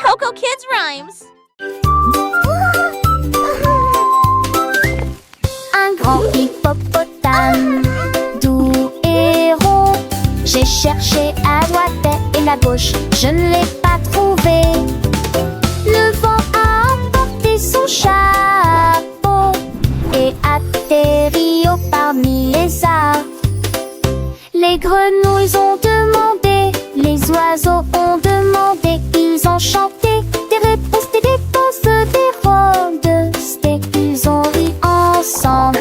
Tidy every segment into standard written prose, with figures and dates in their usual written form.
Coco Kids Rhymes. Un grand hippopotame, doux et rond. J'ai cherché à droite et à gauche, je ne l'ai pas trouvé. Le vent a emporté son chapeau et atterri au parmi les arbres. Les grenouilles ont demandé, les oiseaux ont demandé, ils ont chanté des réponses, des rôdes, ils ont ri ensemble,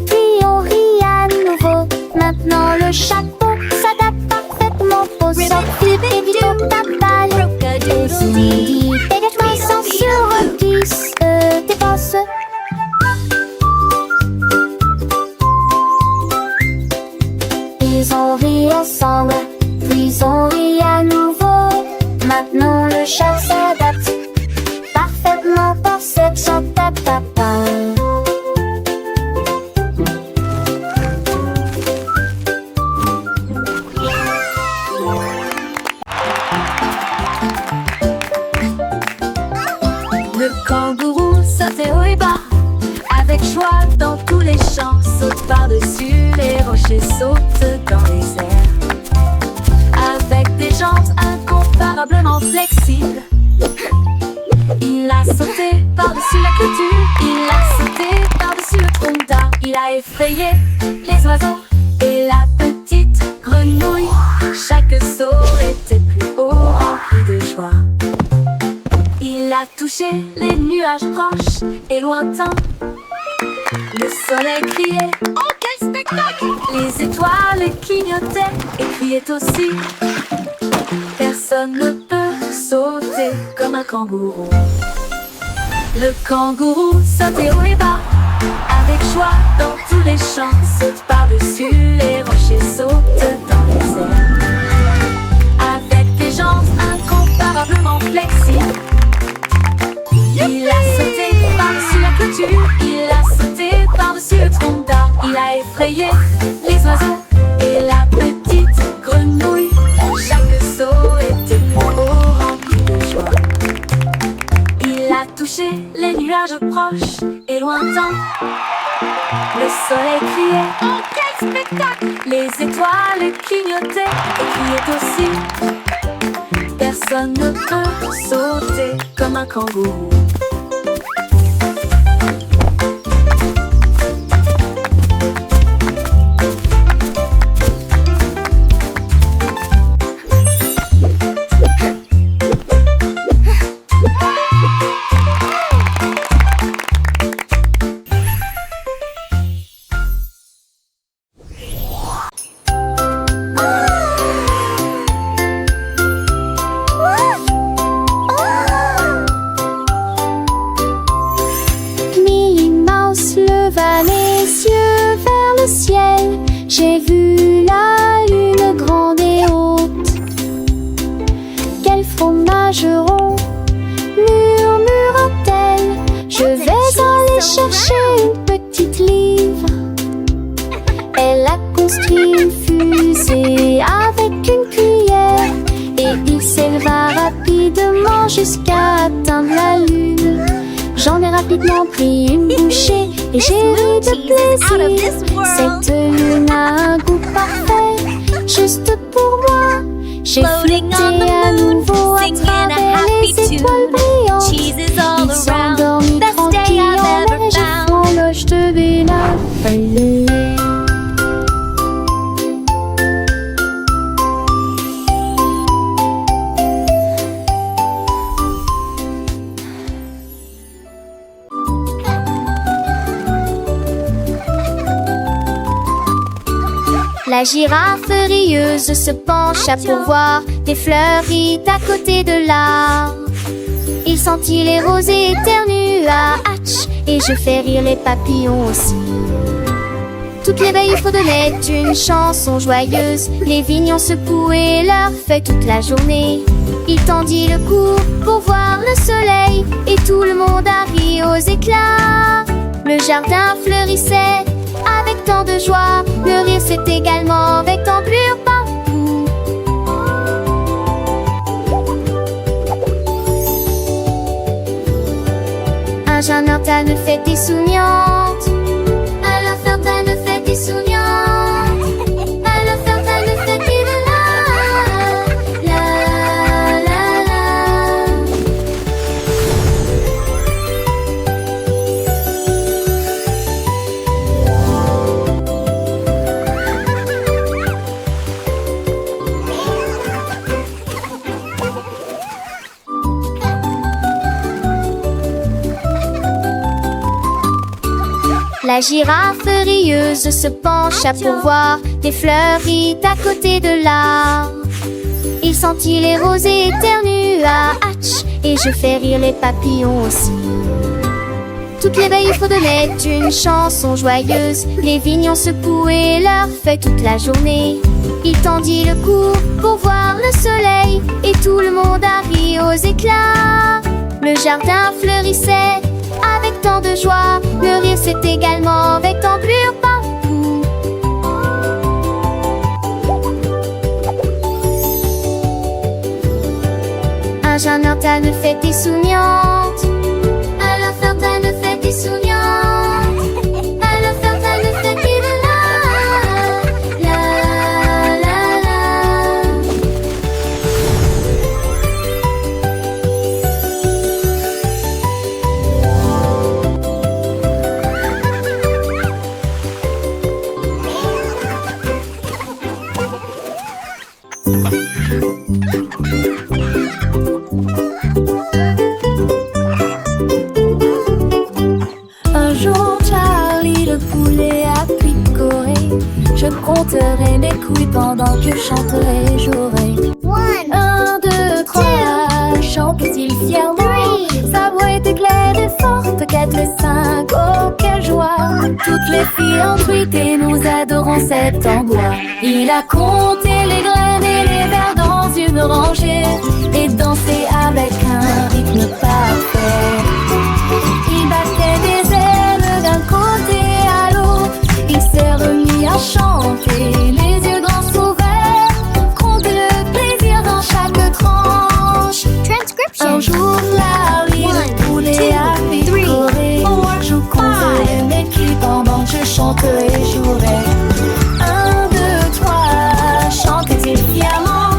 puis on rit à nouveau. Maintenant le chapeau s'adapte parfaitement aux sorties d'Évidotable. Et si des sans sur 10 dépenses. Ils ont ri ensemble, puis on rit à nouveau. Maintenant le chat s'adapte parfaitement par cette chantata. Le kangourou sautait haut et bas, avec joie dans tous les champs. Saute par-dessus les rochers, saute dans les airs. Avec des jambes incomparablement flexibles, il a sauté par-dessus la clôture, il a sauté par-dessus le tronc d'arbre. Il a effrayé les oiseaux et la petite grenouille. Chaque saut était plus haut, rempli de joie. Il a touché les nuages proches et lointains. Le soleil criait, oh quel spectacle! Les étoiles clignotaient et criaient aussi. Personne ne peut sauter comme un kangourou. Le kangourou sautait haut et bas, avec joie dans tous les champs. Saute par-dessus les rochers, saute dans les airs. Avec des jambes incomparablement flexibles, il a sauté par-dessus la clôture, il a sauté par-dessus le tronc d'arbre. Il a effrayé les oiseaux et la petite grenouille. Chaque saut était plus haut, rempli de joie. Il a touché les nuages proches et lointains. Le soleil criait, oh quel spectacle! Les étoiles clignotaient et criaient aussi. Personne ne peut sauter comme un kangourou. J'ai vu la lune grande et haute. Quel fromage rond, murmura-t-elle. Je vais aller chercher une petite livre. Elle a construit une fusée avec une cuillère et il s'éleva rapidement jusqu'à atteindre la lune. J'en ai rapidement pris une bouchée et j'ai ri de plaisir. Cette lune a un goût parfait, juste pour moi. J'ai flotté à nouveau à travers les étoiles brillantes. Il s'endormit tranquille en neige et l'horloge de Bénapalais. La girafe rieuse se pencha pour voir des fleuries à côté de l'arbre. Il sentit les rosées éternua, hatch, et je fais rire les papillons aussi. Toutes les veilles fredonnaient une chanson joyeuse. Les vignes ont secoué leurs feuilles toute la journée. Il tendit le cou pour voir le soleil et tout le monde a ri aux éclats. Le jardin fleurissait avec tant de joie, le rire s'est également avec d'ampleur partout. jeune ortane fait des souriantes. Alors Ferdinand fait des souriantes. Alors Ferdinand fait des la la la. La girafe rieuse se pencha pour voir des fleuries à côté de l'arbre. Il sentit les rosées éternua, hatch, et je fais rire les papillons aussi. Toutes les veilles fredonnaient une chanson joyeuse. Les vignons secouaient leurs feuilles toute la journée. Il tendit le cou pour voir le soleil, et tout le monde a ri aux éclats. Le jardin fleurissait avec tant de joie, le rire s'est également avec tambour partout. Un jeune ortane fait des souriantes. Alors Ferdinand fait des souriantes. Alors Ferdinand fait des la la la. Un jour, Charlie le poulet a picoré. Je compterai mes couilles pendant que je chanterai, jouerai. 1, 2, 3, chante-t-il fièrement. Sa voix était claire et forte, 4 et 5, oh quelle joie. Toutes les filles en truité, nous adorons cet endroit. Il a compté les graines et les vers dans une rangée et dansé avec un rythme parfait. Il battait des ailes d'un côté à l'autre. Il s'est remis à chanter, les yeux grands ouverts, compter le plaisir dans chaque tranche. Un jour, Larry le poulet a picoré. Je compterai mes culs pendant que je chanterai et jouerai. 1, 2, 3, chantait-il fièrement.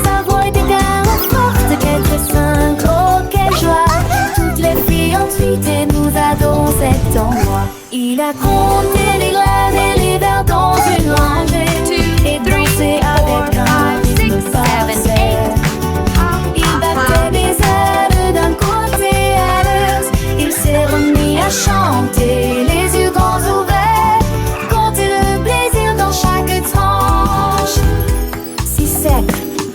Sa voix était tellement forte, 4 et 5, oh quelle joie. Toutes les filles en suite et nous adorons cet endroit. Il a compté les graines et les vers dans une rangée et dansé avec un rythme parfait. Il battait des ailes d'un côté à l'autre. Il s'est remis à chanter, les yeux grands ouverts, compter le plaisir dans chaque tranche. 6, 7,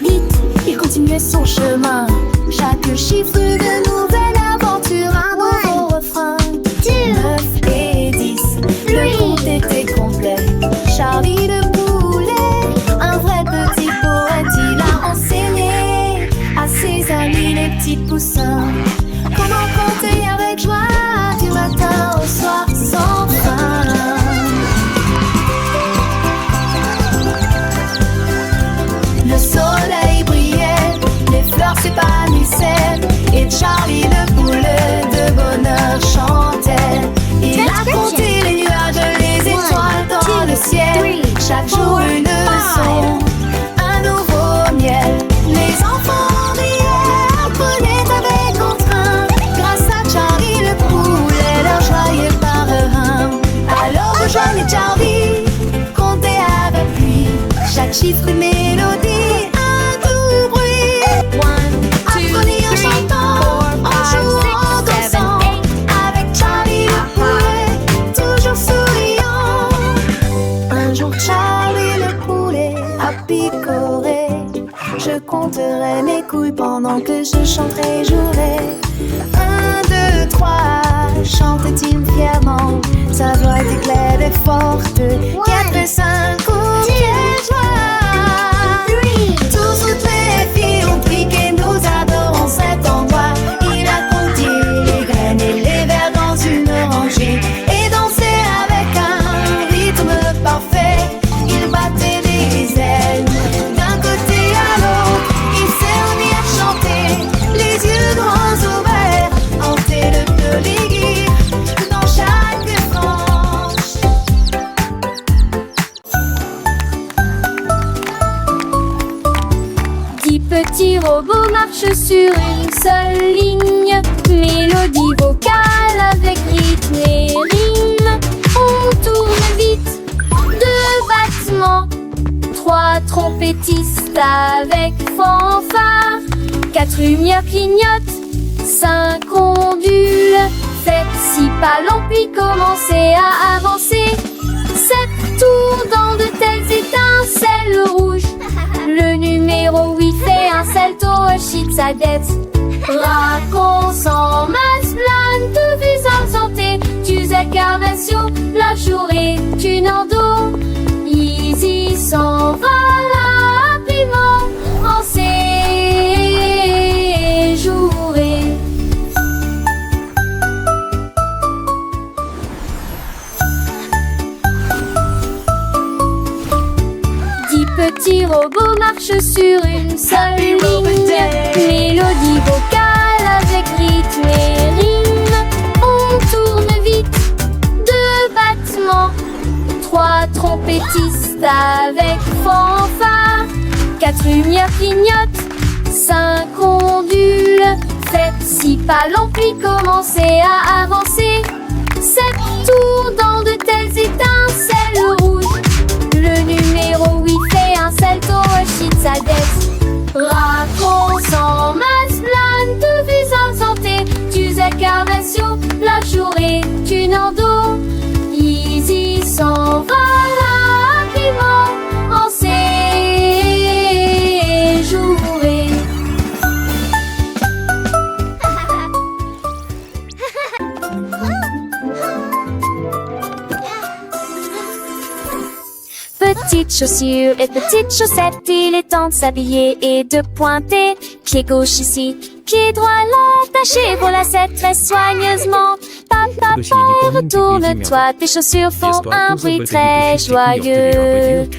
8, il continuait son chemin. Chaque chiffre de nouvelle aventure, un nouveau refrain. 9 et 10, le compte était complet. Charlie le poulet, un vrai petit poète, il a enseigné à ses amis les petits poussins comment compter avec joie du matin au soir sans fin. Le soleil brillait, les fleurs s'épanouissaient et Charlie le poulet de bonheur chantait. Il a compté les nuages, les étoiles dans le ciel. Chaque jour une leçon, un nouveau miel. Les enfants riaient, apprenaient avec entrain. Grâce à Charlie le poulet, leur joie est par un. Alors rejoignez Charlie, comptez avec lui. Chaque chiffre une mélodie, un doux bruit. Apprenez en chantant, en jouant, en dansant. Avec Charlie le poulet, toujours souriant. Un jour Charlie le poulet a picoré. Je compterai mes couilles pendant que je chanterai et jouerai. 1, 2, 3, chantait-il fièrement. Sa voix était claire et forte. 4 et 5, oh quelle joie. Toutes les filles ont piqué, nous adorons cet endroit. Il a compté les graines et les vers dans une rangée et dansé avec un rythme parfait. Il battait des ailes d'un côté à l'autre. Il s'est remis à chanter, les yeux grands ouverts, hanté le feu, les guides. petits robots marchent sur une seule ligne. Mélodie vocale avec rythme et rime. On tourne vite, 2 battements, 3 trompettistes avec fanfare, 4 lumières clignotent, 5 ondules. Faites 6 pas lents puis commencez à avancer. 7 tours dans de telles étincelles rouges. Le numéro 8 fait un salto, chute sa dette. Raconte en masse, plane de visage santé. Tu incarnation, la journée, tu n'en dos. Easy s'en va rapidement en séjouré. Petits robots marchent sur une seule ligne. Mélodie vocale avec rythme et rime. On tourne vite, 2 battements, 3 trompettistes avec fanfare, 4 lumières clignotent, 5 ondules. Faites 6 pas lents puis commencez à avancer. 7 tours dans de telles étincelles rouges. Le numéro 8 fait un salto, chute sa dette. Raconte en masse, plane de visage santé. Tu incarnation, la journée, tu n'en dos. Easy s'en va rapidement en séjouré. Petites chaussures et petites chaussettes, il est temps de s'habiller et de pointer. Pied gauche ici, pied droit là, attaché pour la lacette très soigneusement. Papa, retourne-toi, tes chaussures font un bruit très joyeux.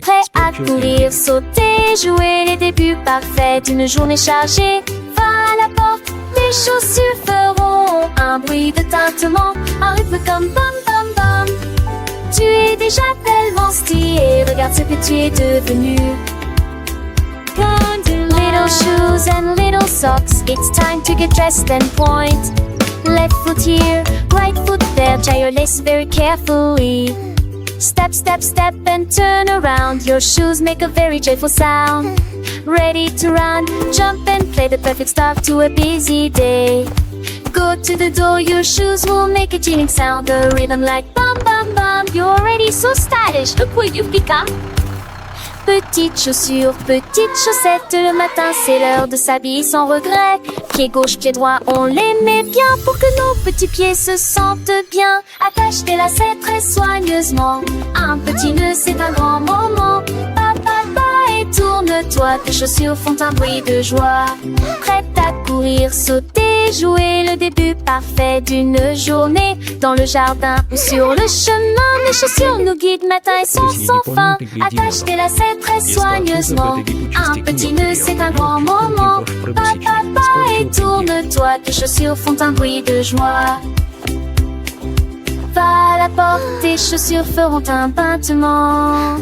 Prêt à courir, sauter, jouer les débuts parfaits d'une journée chargée. Va à la porte, tes chaussures feront un bruit de tintement, un rythme comme bam bam bam. Tu es déjà tellement stylé, regarde ce que tu es devenu. Little shoes and little socks, it's time to get dressed and point. Left foot here, right foot there, tie your lace very carefully. Step, step, step and turn around, your shoes make a very joyful sound. Ready to run, jump and play, the perfect start to a busy day. Go to the door, your shoes will make a chilling sound, a rhythm like bum bum bum. You're already so stylish, look what you've become. Petites chaussures, petites chaussettes, le matin c'est l'heure de s'habiller sans regret. Pied gauche, pied droit, on les met bien pour que nos petits pieds se sentent bien. Attache tes lacets très soigneusement, un petit nœud c'est un grand moment. Et tourne-toi, tes chaussures font un bruit de joie. Prête à courir, sauter, jouer le début parfait d'une journée. Dans le jardin ou sur le chemin, mes chaussures nous guident matin et soir sans fin. Attache tes lacets très soigneusement, un petit nœud c'est un grand moment. Et tourne-toi, tes chaussures font un bruit de joie. Va à la porte, tes chaussures feront un battement.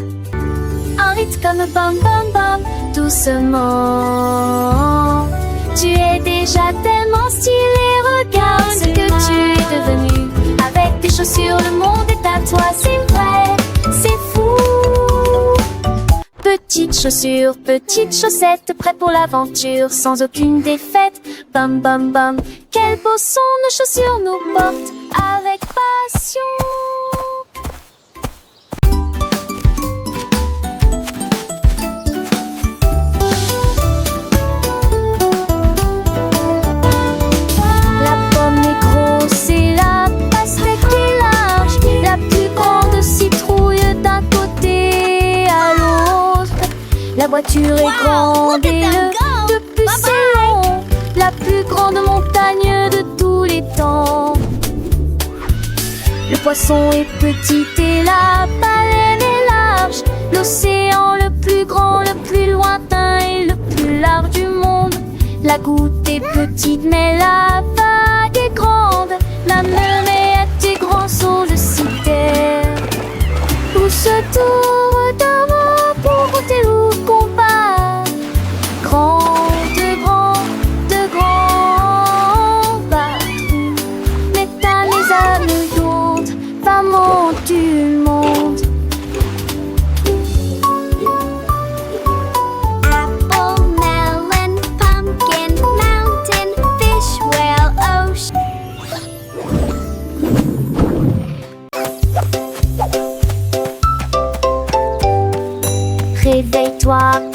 Un rythme comme bam bam bam, doucement. Tu es déjà tellement stylé, regarde ce que tu es devenu. Avec tes chaussures, le monde est à toi, c'est vrai, c'est fou. Petites chaussures, petites chaussettes, prêtes pour l'aventure, sans aucune défaite. Bam bam bam, quel beau son nos chaussures nous portent avec passion. La voiture est grande et le plus c'est long, la plus grande montagne de tous les temps. Le poisson est petit et la baleine est large. L'océan le plus grand, le plus lointain et le plus large du monde. La goutte est petite mais la vague est grande. La mer est à tes grands sauts de citerre. Tout se tourne d'avant pour tes lourds combats.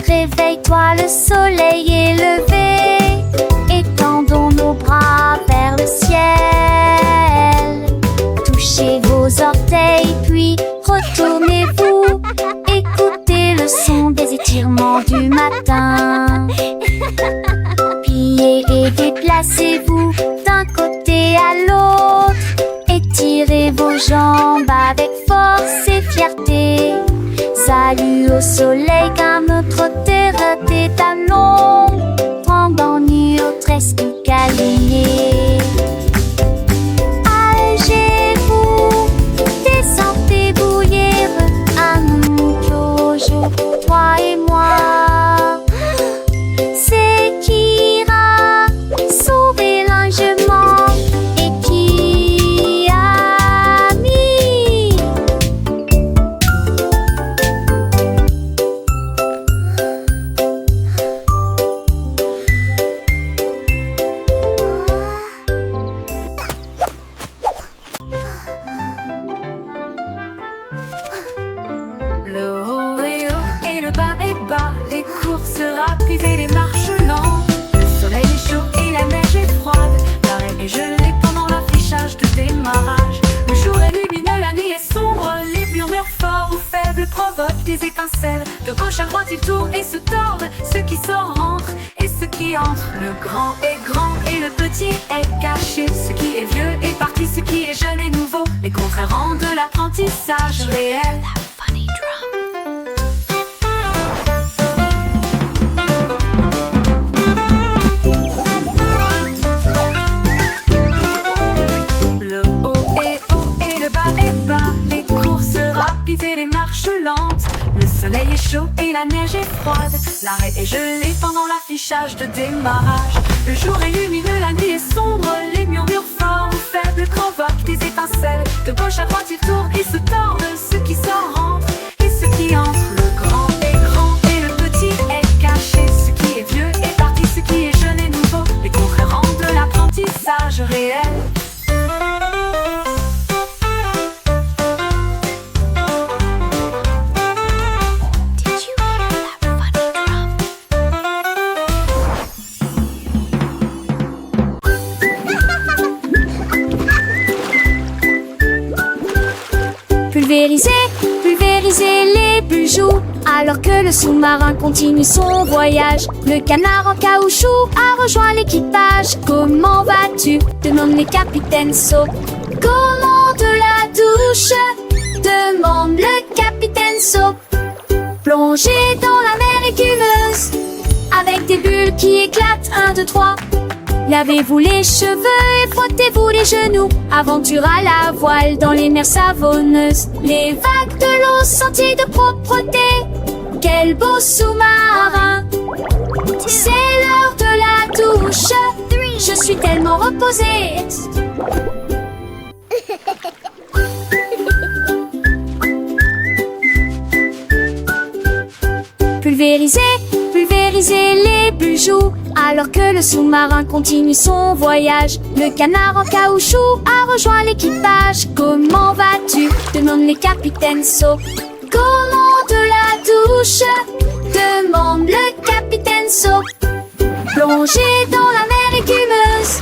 réveille-toi, le soleil est levé. Étendons nos bras vers le ciel. Touchez vos orteils, puis retournez-vous. Écoutez le son des étirements du matin. Pliez et déplacez-vous d'un côté à l'autre. Étirez vos jambes avec force et fierté. Salut au soleil qu'un autre terre tes talons. Tremblant nu au tresse du calier. Allégez-vous, descendez bouillir. Un nous Jojo, toi et moi. C'est qui ira sauver l'enjement et qui a mis. Le haut est haut et le bas est bas. Les courses rapides et les marches lentes. Le soleil est chaud et la neige est froide. L'arrêt est gelé pendant l'affichage de démarrage. Le jour est lumineux, la nuit est sombre. Les murmures forts ou faibles provoquent des étincelles. De gauche à droite ils tournent et se tordent. Ceux qui sortent rentrent et ceux qui entrent. Le grand est grand et le petit est caché. Ce qui est vieux est parti, ce qui est jeune est nouveau. Les contraires rendent l'apprentissage réel. Le haut est haut et le bas est bas. Les courses rapides et les marches lentes. Le soleil est chaud et la neige est froide. L'arrêt est gelé pendant l'affichage de démarrage. Le jour est lumineux, la nuit est sombre. Les murmures forts ou faibles provoquent des étincelles. De gauche à droite ils tournent et se tordent. Ceux qui sortent rentrent et ceux qui entrent. Le grand est grand et le petit est caché. Ce qui est vieux est parti, ce qui est jeune est nouveau. Les contraires rendent l'apprentissage réel. Pulvérisez, pulvérisez les bijoux. Alors que le sous-marin continue son voyage. Le canard en caoutchouc a rejoint l'équipage. Comment vas-tu? Demande les capitaines Soap. Comment de la douche? Demande le capitaine Soap. Plongez dans la mer écumeuse avec des bulles qui éclatent. 1, 2, 3. Lavez-vous les cheveux et frottez-vous les genoux. Aventure à la voile dans les mers savonneuses. Les vagues de l'eau senties de propreté. Quel beau sous-marin. C'est l'heure de la douche. Je suis tellement reposée. Pulvérisez, pulvérisez les bijoux. Alors que le sous-marin continue son voyage. Le canard en caoutchouc a rejoint l'équipage. Comment vas-tu? Demande les capitaines Soap. Comment de la douche? Demande le capitaine Soap. Plongez dans la mer écumeuse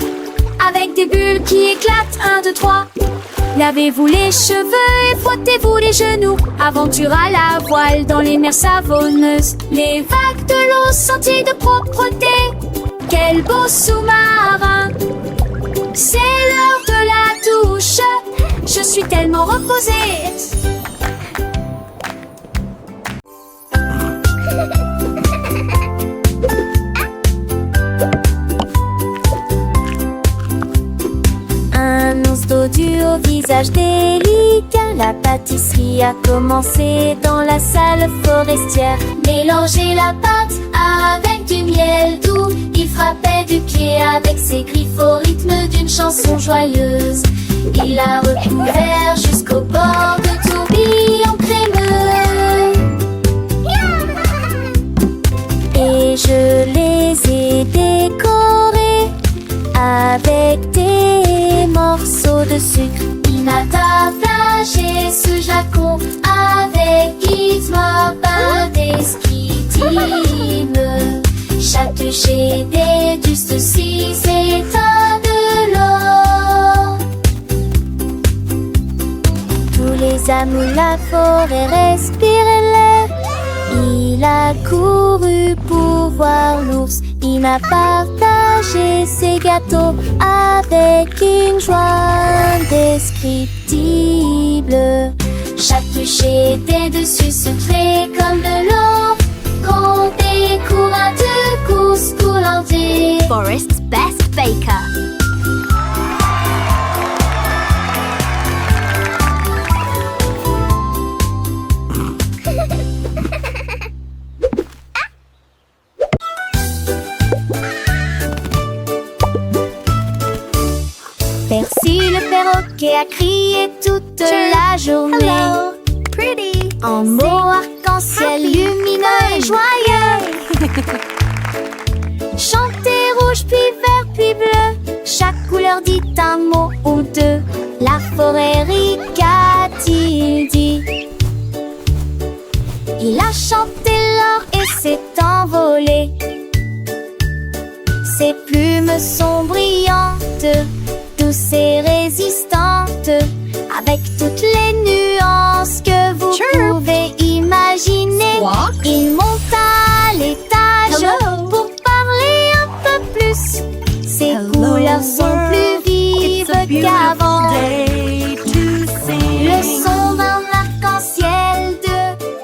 avec des bulles qui éclatent. 1, 2, 3. Lavez-vous les cheveux et frottez-vous les genoux. Aventure à la voile dans les mers savonneuses. Les vagues de l'eau senties de propreté. Quel beau sous-marin. C'est l'heure de la douche. Je suis tellement reposée. Un ours dodu au visage délicat. La pâtisserie a commencé dans la salle forestière. Mélangez la pâte avec du miel doux. Il frappait du pied avec ses griffes au rythme d'une chanson joyeuse. Il a recouvert jusqu'au bord de tourbillons crémeux. Et je les ai décorés avec des morceaux de sucre. Inata partager ce jacon avec Gizmo, des skitim. Chat touché des dustes aussi, c'est un de l'or. Tous les amours, la forêt respirent l'air. Il a couru pour voir l'ours. Il m'a partagé ses gâteaux avec une joie indescriptible. Chat touché des dessus secrets comme de l'or. Quand des courants de course pour l'enlever. Forest's best baker. Percy le perroquet a crié toute la journée. Hello, pretty. En mots arc-en-ciel lumineux et joyeux. Chanter rouge puis vert puis bleu. Chaque couleur dit un mot ou deux. La forêt rica-t-il dit. Il a chanté l'or et s'est envolé. Ses plumes sont brillantes, douces et résistantes, avec toutes les nuances que vous pouvez imaginer. Squawk. Il monte à l'étage Hello. pour parler un peu plus. Ses couleurs sont plus vives qu'avant. Le son d'un arc-en-ciel de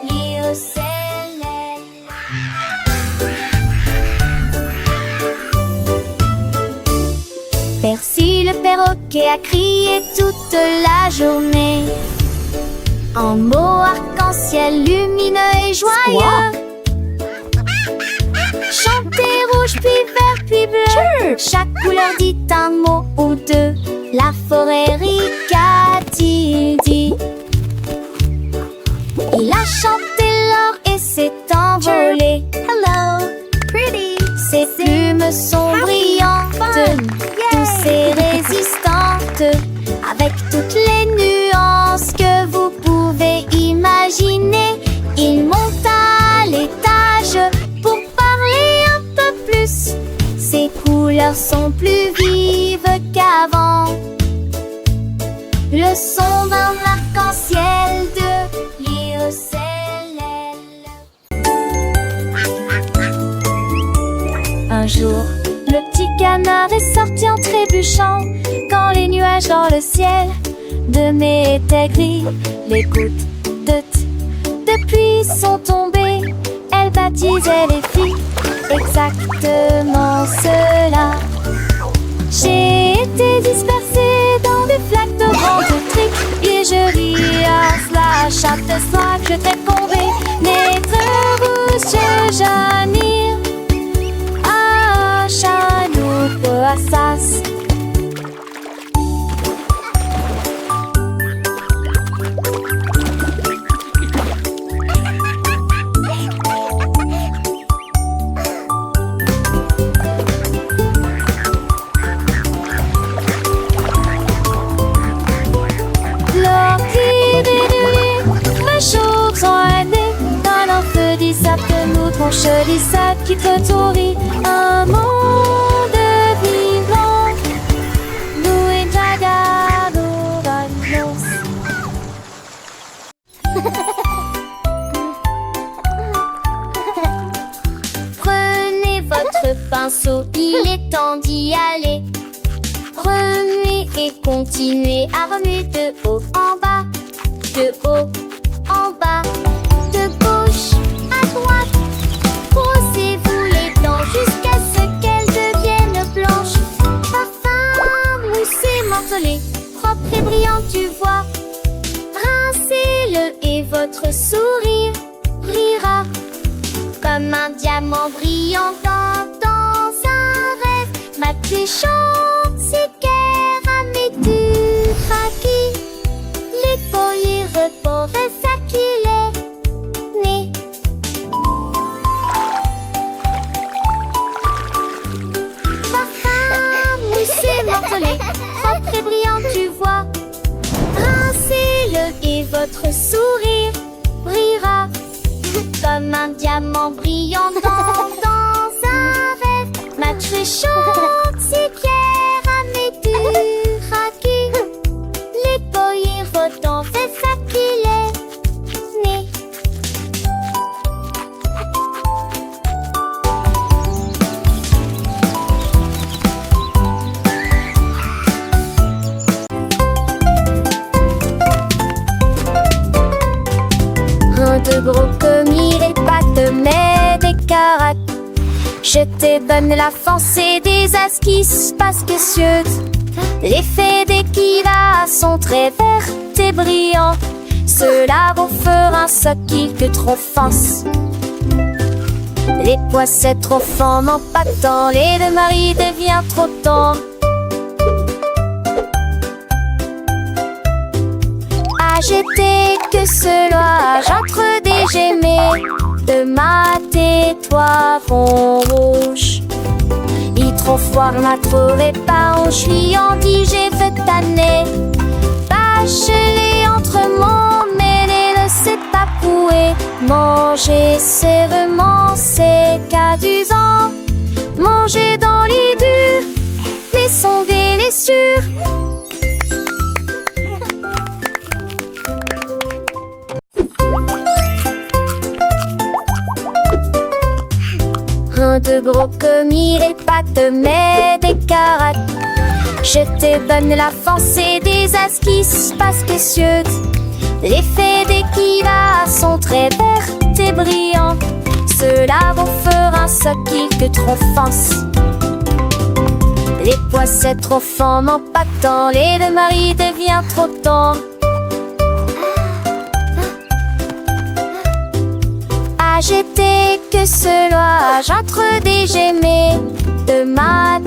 l'IECLL. Percy le perroquet a crié toute la journée. En mots arc-en-ciel lumineux et joyeux. Chanter rouge puis vert puis bleu. Chaque couleur dit un mot ou deux. La forêt rica-t-il dit. Il a chanté l'or et s'est envolé. Hello, pretty. Ses plumes sont brillantes, douces et résistantes, avec toutes les nuances que vous pouvez imaginer. Il monte à l'étage pour parler un peu plus. Ses couleurs sont plus vives qu'avant. Le son d'un arc-en-ciel de l'IECLL. Un jour, le petit canard est sorti en trébuchant. Quand les nuages dans le ciel de mai étaient gris, les gouttes de pluie sont tombées. Elles baptisaient les filles, exactement cela. J'ai été dispersée dans des flaques de vent de trique. Et je ris à cela chaque fois que je t'ai tombé. Naître rouge, je j'admire. Ah, chanou, peu assas. Je dis ça qui te tourit. Un monde vivant. Nous et Jagado Vanos. Prenez votre pinceau, il est temps d'y aller. Remuez et continuez à remuer de haut en bas. De haut en bas. De gauche à droite. Brossez-vous les dents jusqu'à ce qu'elles deviennent blanches. Parfum, moussé, morcelé, propre et brillant, tu vois. Rincez-le et votre sourire brillera comme un diamant brillant dans un rêve. Ma touchante, c'est qu'elle tu craquis. Les poils repos refaculés. Né. Parfum, moussé, morcelé, propre et brillant, tu vois. Rincez-le votre sourire brillera comme un diamant brillant dans un rêve. Ma très chante, c'est Pierre à mes duraki. Les boyers votant fait ça qu'il est né. Un de gros commis, les pattes, mais des caracs. Je te donne la force et des as qui se passent précieuses. L'effet d'équiva sont très verts et brillants. Cela vous fera un soquille que trop force. Les poissets trop forts n'en pas tant, les deux maris devient trop tard. J'étais que cela, j'entre des gemets de ma toi fond rouge. Il trop froid, m'a trouvé pas, on suis en dit, j'ai fait tanner. Bachelet entre mon mêlé, ne sait pas pouer. Manger sérieusement, c'est qu'adusant. Manger dans les durs, mais sonder les sûrs. Un de gros commis, les pattes, mais des caracs. Je te donne la force et des as qui se passent précieuses. L'effet d'équiva sont très verts et brillants. Cela vous fera un soquille que trop force. Les poissets trop forts n'en pas tant, les deux maris devient trop tard. J'étais que cela, j'entre des gemets de ma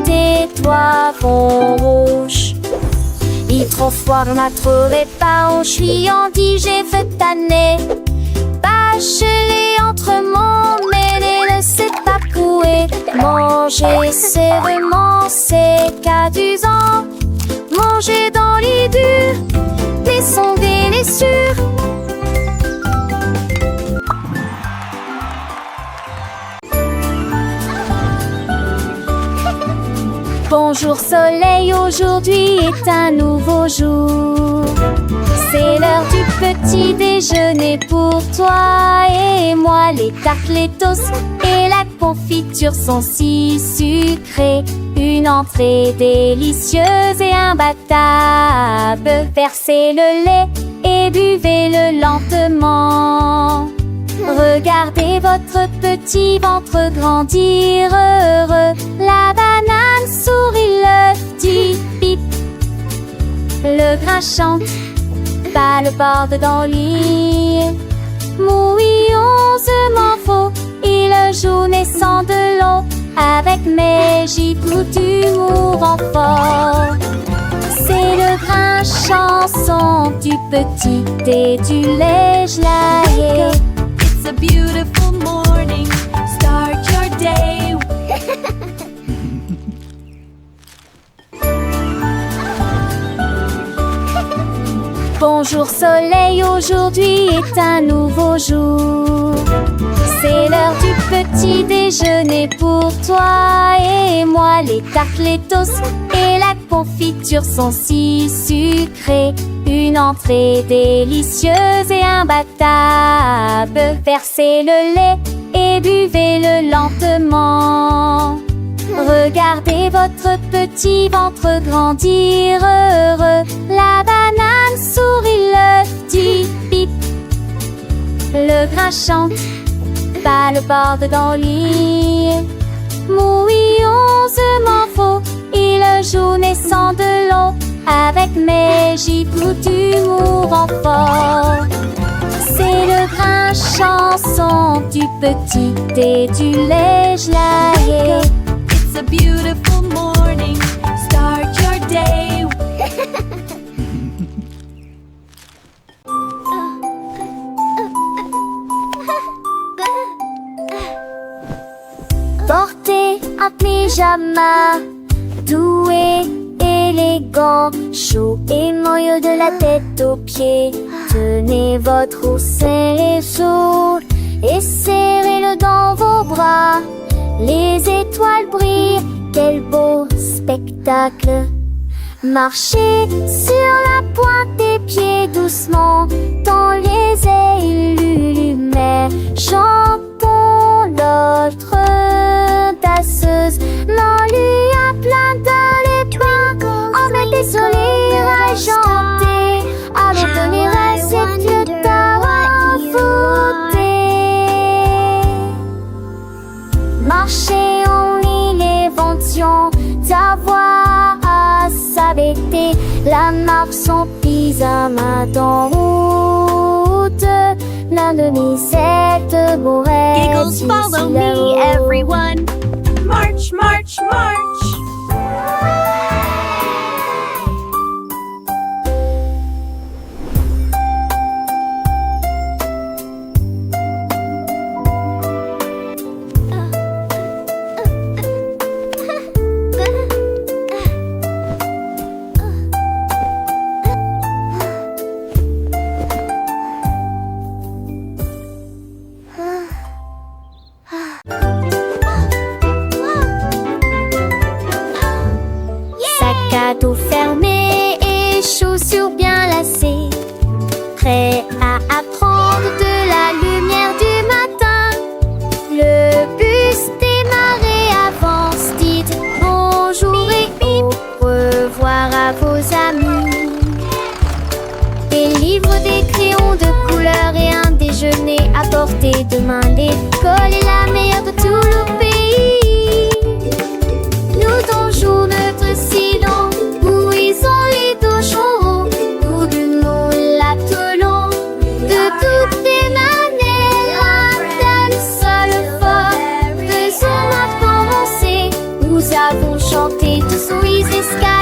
toi fond rouge. Il trop froid, m'a trouvé pas, on suis en dit, j'ai fait tanner. Bachelet entre mon mêlé, ne sait pas couer. Manger sérieusement, c'est qu'adusant. Manger dans les durs, mais sonder les sûrs. Bonjour soleil, aujourd'hui est un nouveau jour. C'est l'heure du petit déjeuner pour toi et moi. Les tartes, les toasts et la confiture sont si sucrées. Une entrée délicieuse et imbattable. Versez le lait et buvez-le lentement. Regardez votre petit ventre grandir heureux. La banane sourit, l'œuf dit pip. Le grain chante, pas le bord dans le lit. Mouillonsement faux, il joue naissant de l'eau. Avec mes gifles d'humour en fort. C'est le grain chanson du petit et du lait gelé. It's a beautiful morning. Start your day. Bonjour soleil, aujourd'hui est un nouveau jour. C'est l'heure du petit déjeuner pour toi et moi. Les tartes, les toasts et la confiture sont si sucrées. Une entrée délicieuse et imbattable. Versez le lait et buvez-le lentement. Regardez votre petit ventre grandir heureux. La banane sourit, l'œuf dit pip. Le grain chante, pas le bord dans le lit. Mouillonsement faux, il joue naissant de l'eau. Avec mes gifles d'humour en fort. C'est le grain chanson du petit et du lait gelé. It's a beautiful morning. Start your day. Portez un pyjama doux et élégant, chaud et moelleux de la tête aux pieds. Tenez votre oursin les jours et serrez-le dans vos bras. Les étoiles brillent, quel beau spectacle. Marchez sur la pointe des pieds doucement dans les ailes lumières. Chantons notre danseuse. L'on lui a plein dans les bains. On met des sourires à chanter. Alors tenir à cette flûte à envoûter. Marchez en lit l'évention. Ta voix a s'arrêter. La marque son pyjama dans route. L'un de mes sept beaux rêves. Giggles, follow me, everyone. March, march, march. Sac à dos fermé et chaussures bien lacées, prêt à apprendre de la lumière du matin. Le bus démarré avance, dites bonjour et au revoir à vos amis. Des livres, des crayons de couleur et un déjeuner à portée de main. L'école est la meilleure de tout le pays. Nous donjons notre silence, bouillons les dos chauds. Nous buvons l'attelon de toutes les manières. Un tel seul fort, faisons notre avancée. Nous avons chanté tous souris escaliers.